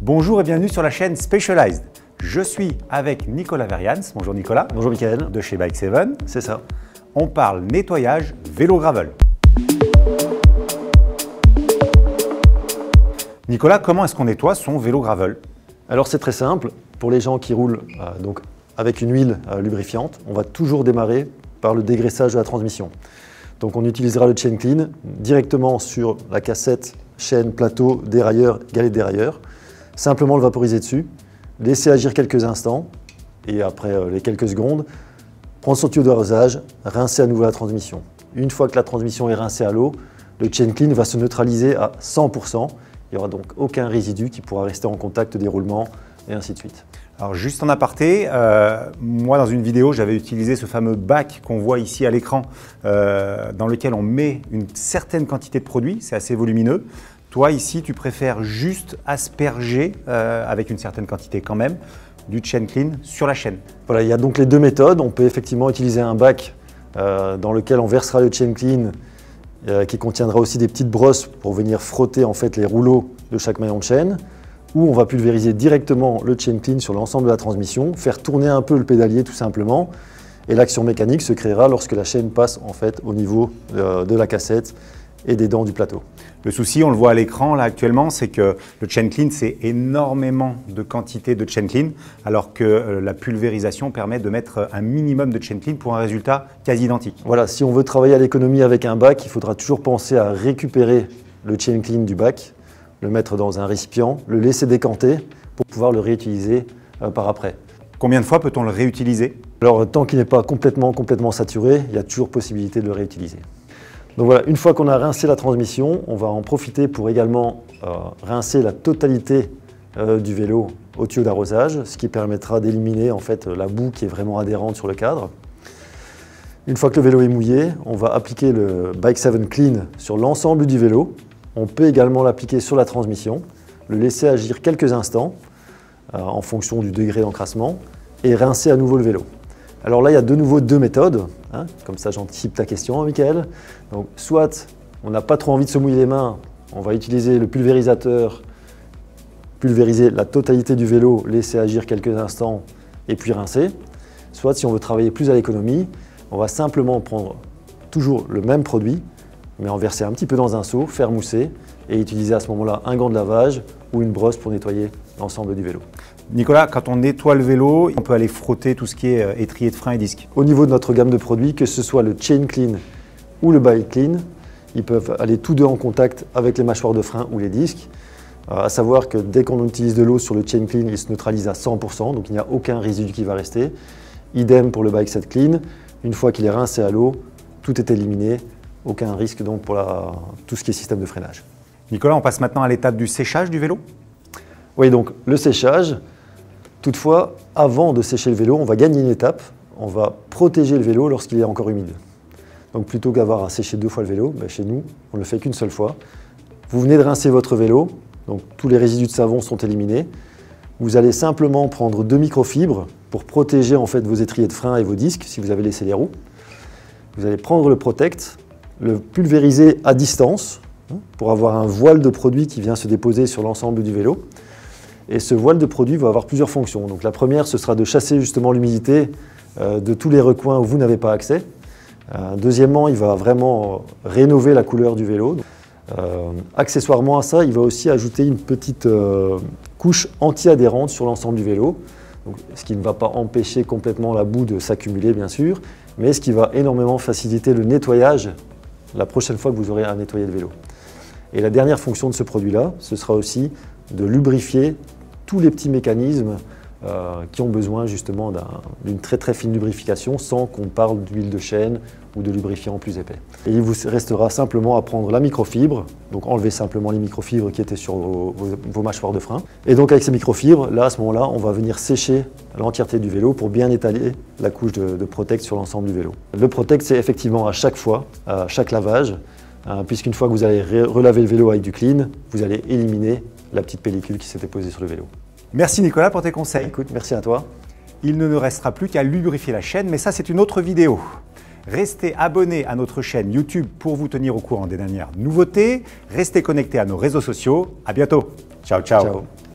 Bonjour et bienvenue sur la chaîne Specialized. Je suis avec Nicolas Verians. Bonjour Nicolas. Bonjour Michael. De chez Bike7. C'est ça. On parle nettoyage vélo gravel. Nicolas, comment est-ce qu'on nettoie son vélo gravel? Alors c'est très simple. Pour les gens qui roulent donc avec une huile lubrifiante, on va toujours démarrer par le dégraissage de la transmission. Donc on utilisera le chain clean directement sur la cassette, chaîne, plateau, dérailleur, galette dérailleur. Simplement le vaporiser dessus, laisser agir quelques instants et après les quelques secondes, prendre son tuyau d'arrosage, rincer à nouveau la transmission. Une fois que la transmission est rincée à l'eau, le chain clean va se neutraliser à 100%. Il n'y aura donc aucun résidu qui pourra rester en contact des roulements et ainsi de suite. Alors juste en aparté, moi dans une vidéo j'avais utilisé ce fameux bac qu'on voit ici à l'écran dans lequel on met une certaine quantité de produit, c'est assez volumineux. Toi ici tu préfères juste asperger avec une certaine quantité quand même du chain clean sur la chaîne. Voilà, il y a donc les deux méthodes. On peut effectivement utiliser un bac dans lequel on versera le chain clean qui contiendra aussi des petites brosses pour venir frotter en fait les rouleaux de chaque maillon de chaîne, ou on va pulvériser directement le chain clean sur l'ensemble de la transmission, faire tourner un peu le pédalier tout simplement, et l'action mécanique se créera lorsque la chaîne passe en fait au niveau de la cassette et des dents du plateau. Le souci, on le voit à l'écran là actuellement, c'est que le chain clean, c'est énormément de quantité de chain clean, alors que la pulvérisation permet de mettre un minimum de chain clean pour un résultat quasi identique. Voilà, si on veut travailler à l'économie avec un bac, il faudra toujours penser à récupérer le chain clean du bac, le mettre dans un récipient, le laisser décanter pour pouvoir le réutiliser par après. Combien de fois peut-on le réutiliser? Alors, tant qu'il n'est pas complètement saturé, il y a toujours possibilité de le réutiliser. Donc voilà, une fois qu'on a rincé la transmission, on va en profiter pour également rincer la totalité du vélo au tuyau d'arrosage, ce qui permettra d'éliminer en fait la boue qui est vraiment adhérente sur le cadre. Une fois que le vélo est mouillé, on va appliquer le Bike7 Clean sur l'ensemble du vélo. On peut également l'appliquer sur la transmission, le laisser agir quelques instants en fonction du degré d'encrassement et rincer à nouveau le vélo. Alors là, il y a de nouveau deux méthodes, comme ça j'anticipe ta question, Michael. Donc, soit on n'a pas trop envie de se mouiller les mains, on va utiliser le pulvérisateur, pulvériser la totalité du vélo, laisser agir quelques instants et puis rincer. Soit si on veut travailler plus à l'économie, on va simplement prendre toujours le même produit, mais en verser un petit peu dans un seau, faire mousser et utiliser à ce moment-là un gant de lavage ou une brosse pour nettoyer l'ensemble du vélo. Nicolas, quand on nettoie le vélo, on peut aller frotter tout ce qui est étrier de frein et disque. Au niveau de notre gamme de produits, que ce soit le chain clean ou le bike clean, ils peuvent aller tous deux en contact avec les mâchoires de frein ou les disques. À savoir que dès qu'on utilise de l'eau sur le chain clean, il se neutralise à 100%, donc il n'y a aucun résidu qui va rester. Idem pour le Bike7 Clean, une fois qu'il est rincé à l'eau, tout est éliminé, aucun risque donc pour tout ce qui est système de freinage. Nicolas, on passe maintenant à l'étape du séchage du vélo. Oui, donc le séchage. Toutefois, avant de sécher le vélo, on va gagner une étape. On va protéger le vélo lorsqu'il est encore humide. Donc plutôt qu'avoir à sécher deux fois le vélo, chez nous, on ne le fait qu'une seule fois. Vous venez de rincer votre vélo, donc tous les résidus de savon sont éliminés. Vous allez simplement prendre deux microfibres pour protéger en fait vos étriers de frein et vos disques si vous avez laissé les roues. Vous allez prendre le Protect, le pulvériser à distance pour avoir un voile de produit qui vient se déposer sur l'ensemble du vélo. Et ce voile de produit va avoir plusieurs fonctions. Donc la première, ce sera de chasser justement l'humidité de tous les recoins où vous n'avez pas accès. Deuxièmement, il va vraiment rénover la couleur du vélo. Accessoirement à ça, il va aussi ajouter une petite couche anti-adhérente sur l'ensemble du vélo. Donc, ce qui ne va pas empêcher complètement la boue de s'accumuler, bien sûr, mais ce qui va énormément faciliter le nettoyage la prochaine fois que vous aurez à nettoyer le vélo. Et la dernière fonction de ce produit-là, ce sera aussi de lubrifier tous les petits mécanismes qui ont besoin justement d'une très fine lubrification sans qu'on parle d'huile de chêne ou de lubrifiant plus épais. Et il vous restera simplement à prendre la microfibre, donc enlever simplement les microfibres qui étaient sur vos mâchoires de frein. Et donc avec ces microfibres, là à ce moment-là, on va venir sécher l'entièreté du vélo pour bien étaler la couche de Protect sur l'ensemble du vélo. Le Protect, c'est effectivement à chaque fois, à chaque lavage, puisqu'une fois que vous allez relaver le vélo avec du clean, vous allez éliminer la petite pellicule qui s'était posée sur le vélo. Merci Nicolas pour tes conseils. Écoute, merci à toi. Il ne nous restera plus qu'à lubrifier la chaîne, mais ça c'est une autre vidéo. Restez abonnés à notre chaîne YouTube pour vous tenir au courant des dernières nouveautés. Restez connectés à nos réseaux sociaux. À bientôt. Ciao, ciao. Ciao.